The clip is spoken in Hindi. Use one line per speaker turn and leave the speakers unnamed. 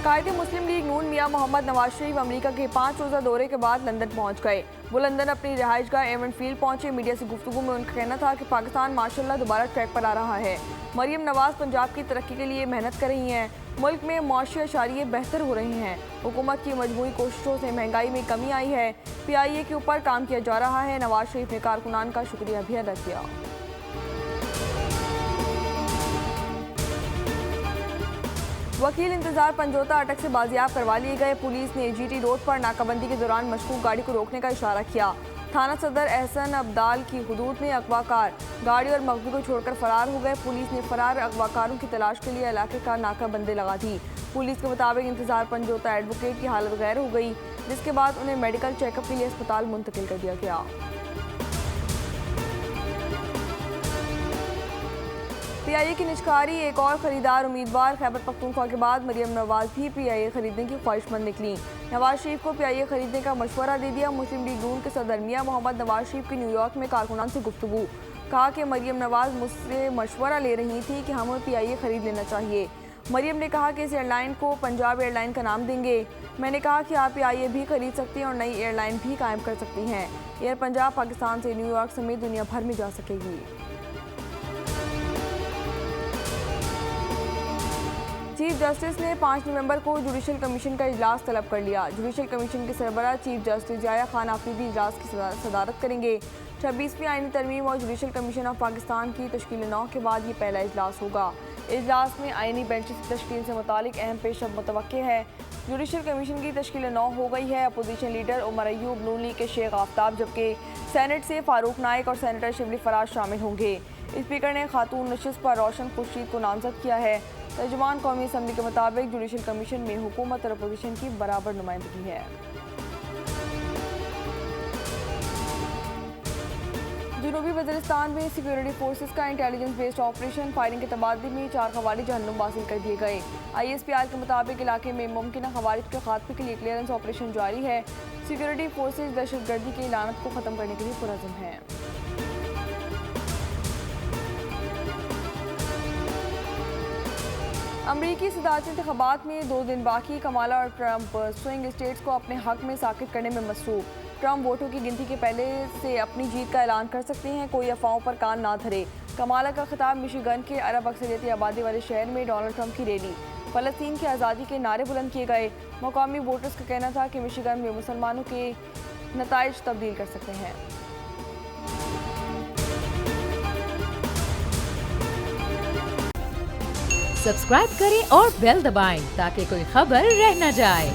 कायदे मुस्लिम लीग नून मियां मोहम्मद नवाज शरीफ अमेरिका के 5 रोज़ा दौरे के बाद लंदन पहुंच गए। वो लंदन अपनी रिहाइशगाह एवंट फील्ड पहुंचे। मीडिया से गुफ्तगू में उनका कहना था कि पाकिस्तान माशाल्लाह दोबारा ट्रैक पर आ रहा है। मरियम नवाज पंजाब की तरक्की के लिए मेहनत कर रही हैं। मुल्क में मुआशी अशारिये बेहतर हो रहे हैं। हुकूमत की मजमूई कोशिशों से महंगाई में कमी आई है। PIA के ऊपर काम किया जा रहा है। नवाज शरीफ ने कारकुनान का शुक्रिया भी अदा किया। वकील इंतजार पंजोता अटक से बाजियाब करवा लिए गए। पुलिस ने GT रोड पर नाकाबंदी के दौरान मशकूक गाड़ी को रोकने का इशारा किया। थाना सदर एहसन अब्दाल की हुदूद में अगवाकार गाड़ी और मकबूल को छोड़कर फरार हो गए। पुलिस ने फरार अगवाकारों की तलाश के लिए इलाके का नाकाबंदी लगा दी। पुलिस के मुताबिक इंतजार पंजोता एडवोकेट की हालत गैर हो गई, जिसके बाद उन्हें मेडिकल चेकअप के लिए अस्पताल मुंतकिल कर दिया गया। PIA की निष्कारी एक और खरीदार उम्मीदवार खैबर पख्तूनख्वा के बाद मरियम नवाज भी PIA खरीदने की ख्वाहिशमंद निकली। नवाज शरीफ को PIA खरीदने का मशवरा दे दिया। मुस्लिम लीग नून के सदर मियां मोहम्मद नवाज शरीफ की न्यूयॉर्क में कारकुनान से गुफ्तगू। कहा कि मरियम नवाज मुझसे मशवरा ले रही थी कि हमें PIA खरीद लेना चाहिए। मरियम ने कहा कि इस एयरलाइन को पंजाब एयरलाइन का नाम देंगे। मैंने कहा कि आप PIA भी खरीद सकती हैं और नई एयरलाइन भी कायम कर सकती हैं। एयर पंजाब पाकिस्तान से न्यूयॉर्क समेत दुनिया भर में जा सकेगी। चीफ जस्टिस ने 5 नवंबर को जुडिशल कमीशन का इजलास तलब कर लिया। जुडिशल कमीशन के सरबराह चीफ जस्टिस ज़िया खान आफरीदी इजलास की सदारत करेंगे। 26वीं आईनी तरमीम और जुडिशल कमीशन ऑफ पाकिस्तान की तश्कील 9 के बाद ये पहला इजलास होगा। इजलास में आईनी बेंचेस की तश्कील से मुतालिक अहम पेशरफ मुतवक्के है। जुडिशल कमीशन की तश्कील 9 हो गई है। अपोजिशन लीडर उमर अयूब, नून लीग के शेख आफ्ताब, जबकि सेनेट से फारूक नाइक और सेनेटर शिबली फराज शामिल होंगे। स्पीकर ने खातून नशिस्त पर रोशन खुर्शीद को नामजद किया है। तर्जुमान कौमी असम्बली के मुताबिक जुडिशल कमीशन में हुकूमत और अपोजिशन की बराबर नुमाइंदगी है। जनूबी वज़ीरिस्तान में सिक्योरिटी फोर्सेस का इंटेलिजेंस बेस्ड ऑपरेशन फायरिंग के तबादले में 4 खवारिज जहन्नुम हासिल कर दिए गए। ISPR के मुताबिक इलाके में मुमकिन खवारिज के खात्मे के लिए क्लियरेंस ऑपरेशन जारी है। सिक्योरिटी फोर्सेस दहशतगर्दी की लानत को ख़त्म करने के लिए पुरज़्म हैं। अमरीकी सदारती इंतखाबात में 2 दिन बाकी। कमाला और ट्रंप स्विंग स्टेट्स को अपने हक में साकित करने में मसरूफ। ट्रंप वोटों की गिनती के पहले से अपनी जीत का ऐलान कर सकते हैं, कोई अफवाहों पर कान ना धरे। कमाला का खिताब मिशिगन के अरब अक्सरियती आबादी वाले शहर में डोनाल्ड ट्रंप की रैली। फ़लस्तीन की आज़ादी के नारे बुलंद किए गए। मकामी वोटर्स का कहना था कि मिशिगन में मुसलमानों के नताइज तब्दील कर सकते हैं।
सब्सक्राइब करें और बेल दबाएं ताकि कोई खबर रह न जाए।